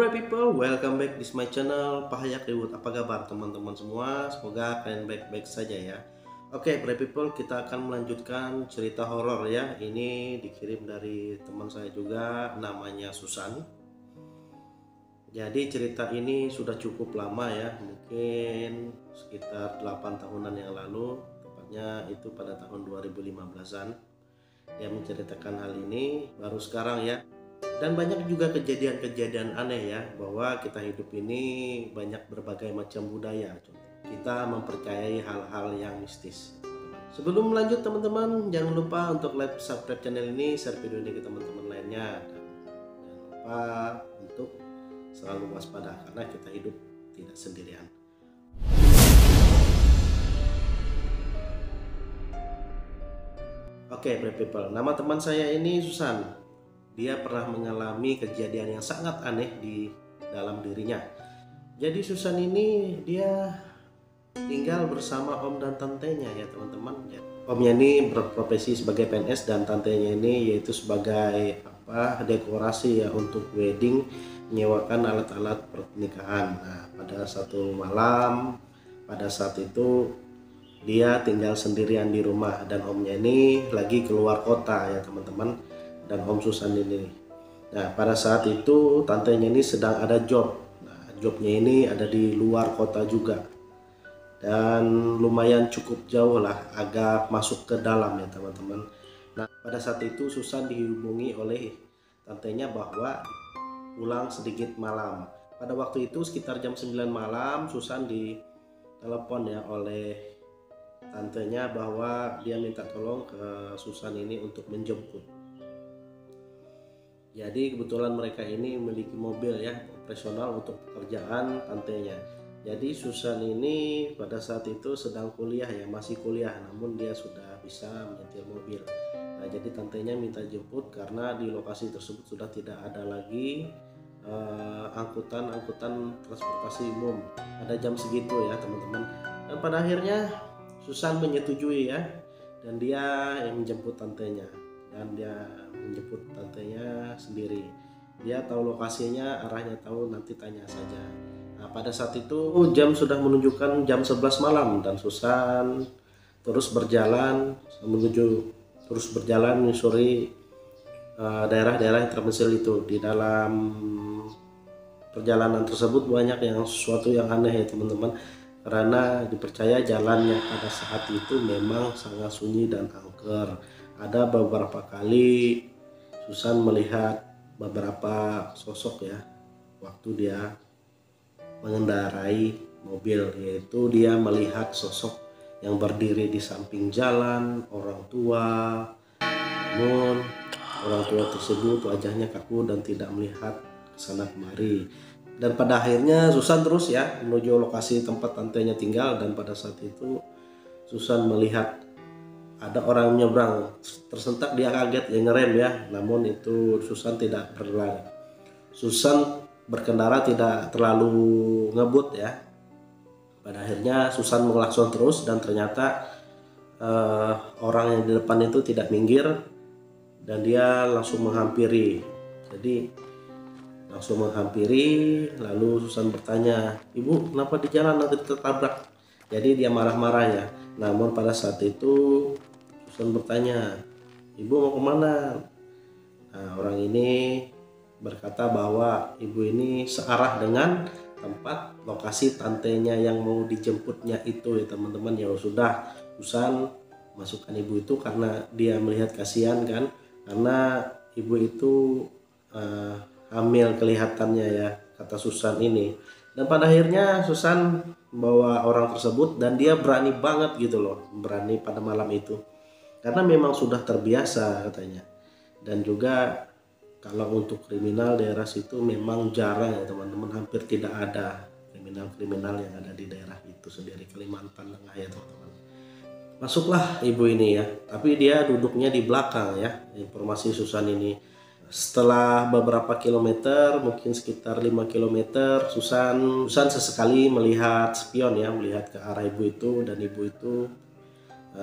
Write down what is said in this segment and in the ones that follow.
Halo people, welcome back di my channel Pahayak Ribut. Apa kabar teman-teman semua? Semoga kalian baik-baik saja ya. Oke, people, kita akan melanjutkan cerita horor ya. Ini dikirim dari teman saya juga, namanya Susan. Jadi cerita ini sudah cukup lama ya, mungkin sekitar 8 tahunan yang lalu, tepatnya itu pada tahun 2015-an. Dia menceritakan hal ini baru sekarang ya. Dan banyak juga kejadian-kejadian aneh ya, bahwa kita hidup ini banyak berbagai macam budaya. Kita mempercayai hal-hal yang mistis. Sebelum lanjut teman-teman, jangan lupa untuk like, subscribe channel ini, share video ini ke teman-teman lainnya. Dan jangan lupa untuk selalu waspada karena kita hidup tidak sendirian. Oke, people, nama teman saya ini Susan. Dia pernah mengalami kejadian yang sangat aneh di dalam dirinya. Jadi Susan ini dia tinggal bersama om dan tantenya ya teman-teman. Omnya ini berprofesi sebagai PNS dan tantenya ini yaitu sebagai dekorasi ya untuk wedding, menyewakan alat-alat pernikahan. Nah, pada satu malam pada saat itu dia tinggal sendirian di rumah dan omnya ini lagi keluar kota ya teman-teman. Dan Om Susan ini. Nah, pada saat itu tantenya ini sedang ada job. Nah, jobnya ini ada di luar kota juga. Dan lumayan cukup jauh lah, agak masuk ke dalam ya teman-teman. Nah, pada saat itu Susan dihubungi oleh tantenya bahwa pulang sedikit malam. Pada waktu itu sekitar jam 9 malam Susan ditelepon ya oleh tantenya bahwa dia minta tolong ke Susan ini untuk menjemput. Jadi kebetulan mereka ini memiliki mobil ya operasional untuk pekerjaan tantenya. Jadi Susan ini pada saat itu sedang kuliah ya, masih kuliah, namun dia sudah bisa menyetir mobil. Nah, jadi tantenya minta jemput karena di lokasi tersebut sudah tidak ada lagi angkutan transportasi umum pada jam segitu ya teman-teman. Dan pada akhirnya Susan menyetujui ya, dan dia yang menjemput tantenya. Dan dia menjemput tantenya sendiri. Dia tahu lokasinya, arahnya tahu, nanti tanya saja. Nah, pada saat itu jam sudah menunjukkan jam 11 malam dan Susan terus berjalan menyusuri daerah-daerah yang terpencil itu. Di dalam perjalanan tersebut banyak yang sesuatu yang aneh ya teman-teman, karena dipercaya jalannya pada saat itu memang sangat sunyi dan angker. Ada beberapa kali Susan melihat beberapa sosok ya waktu dia mengendarai mobil, yaitu dia melihat sosok yang berdiri di samping jalan, orang tua. Namun orang tua tersebut wajahnya kaku dan tidak melihat kesana kemari. Dan pada akhirnya Susan terus ya menuju lokasi tempat tantenya tinggal, dan pada saat itu Susan melihat ada orang menyeberang. Tersentak dia kaget ya, ngerem ya, namun itu Susan tidak berlari. Susan berkendara tidak terlalu ngebut ya. Pada akhirnya Susan mengelakson terus dan ternyata orang yang di depan itu tidak minggir dan dia langsung menghampiri. Jadi langsung menghampiri, lalu Susan bertanya, "Ibu, kenapa di jalan nanti tertabrak?" Jadi dia marah-marah ya. Namun pada saat itu Susan bertanya, "Ibu mau kemana?" Nah, orang ini berkata bahwa ibu ini searah dengan tempat lokasi tantenya yang mau dijemputnya itu ya teman-teman. Ya sudah, Susan masukkan ibu itu karena dia melihat kasihan kan, karena ibu itu hamil kelihatannya ya, kata Susan ini. Dan pada akhirnya Susan membawa orang tersebut dan dia berani banget gitu loh, berani pada malam itu. Karena memang sudah terbiasa katanya. Dan juga kalau untuk kriminal daerah situ memang jarang ya teman-teman, hampir tidak ada kriminal-kriminal yang ada di daerah itu sendiri, Kalimantan Tengah ya teman-teman. Masuklah ibu ini ya, tapi dia duduknya di belakang ya, informasi Susan ini. Setelah beberapa kilometer, mungkin sekitar 5 kilometer, Susan sesekali melihat spion ya, melihat ke arah ibu itu, dan ibu itu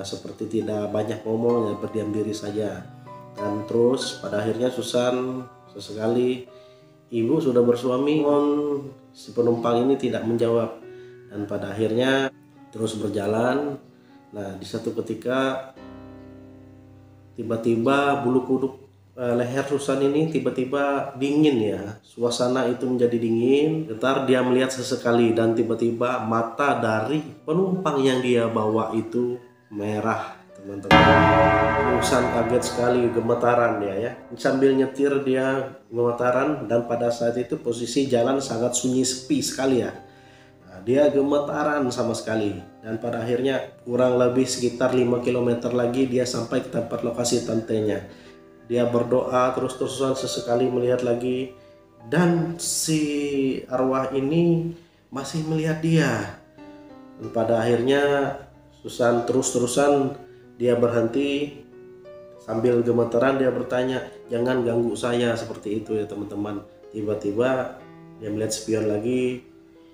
seperti tidak banyak ngomong ya, berdiam diri saja. Dan terus pada akhirnya Susan sesekali ibu sudah bersuami, si penumpang ini tidak menjawab, dan pada akhirnya terus berjalan. Nah, di satu ketika tiba-tiba bulu kuduk leher Susan ini tiba-tiba dingin ya. Suasana itu menjadi dingin. Getar dia melihat sesekali dan tiba-tiba mata dari penumpang yang dia bawa itu merah, teman-teman. Susan kaget sekali, gemetaran dia ya. Sambil nyetir dia gemetaran, dan pada saat itu posisi jalan sangat sunyi sepi sekali ya. Dia gemetaran sama sekali, dan pada akhirnya kurang lebih sekitar 5 km lagi dia sampai ke tempat lokasi tantenya. Dia berdoa terus-terusan, sesekali melihat lagi, dan si arwah ini masih melihat dia. Dan pada akhirnya Susan terus-terusan dia berhenti, sambil gemetaran dia bertanya, "Jangan ganggu saya," seperti itu ya teman-teman. Tiba-tiba dia melihat spion lagi,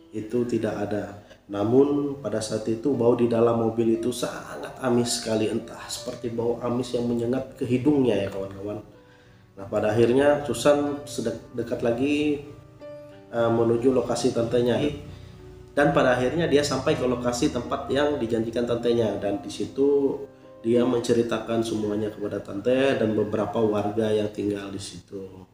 itu tidak ada. Namun pada saat itu bau di dalam mobil itu sangat amis sekali, entah seperti bau amis yang menyengat ke hidungnya ya kawan-kawan. Nah, pada akhirnya Susan dekat lagi menuju lokasi tantenya, dan pada akhirnya dia sampai ke lokasi tempat yang dijanjikan tantenya, dan di situ dia menceritakan semuanya kepada tante dan beberapa warga yang tinggal di situ.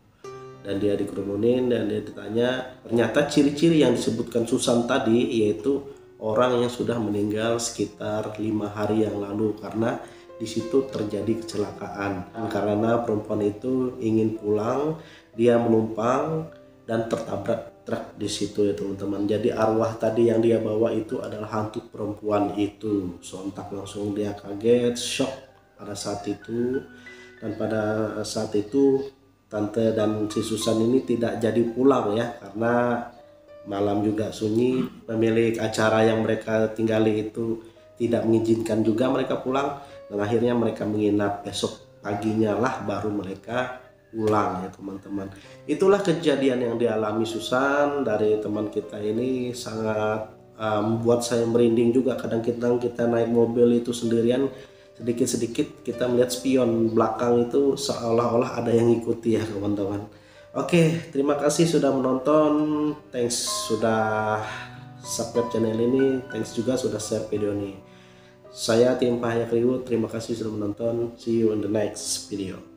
Dan dia dikerumunin dan dia ditanya, ternyata ciri-ciri yang disebutkan Susan tadi yaitu orang yang sudah meninggal sekitar 5 hari yang lalu, karena di situ terjadi kecelakaan. Karena perempuan itu ingin pulang, dia menumpang dan tertabrak truk di situ ya teman-teman. Jadi arwah tadi yang dia bawa itu adalah hantu perempuan itu. Sontak langsung dia kaget, shock pada saat itu. Dan pada saat itu tante dan si Susan ini tidak jadi pulang ya, karena malam juga sunyi. Pemilik acara yang mereka tinggali itu tidak mengizinkan juga mereka pulang, dan akhirnya mereka menginap. Besok paginya lah baru mereka pulang ya teman-teman. Itulah kejadian yang dialami Susan dari teman kita ini. Sangat membuat saya merinding juga. Kadang-kadang kita naik mobil itu sendirian, sedikit-sedikit kita melihat spion belakang itu seolah-olah ada yang ngikuti ya teman-teman. Oke, terima kasih sudah menonton. Thanks sudah subscribe channel ini. Thanks juga sudah share video ini. Saya tim Pahaya Kriwut, terima kasih sudah menonton. See you in the next video.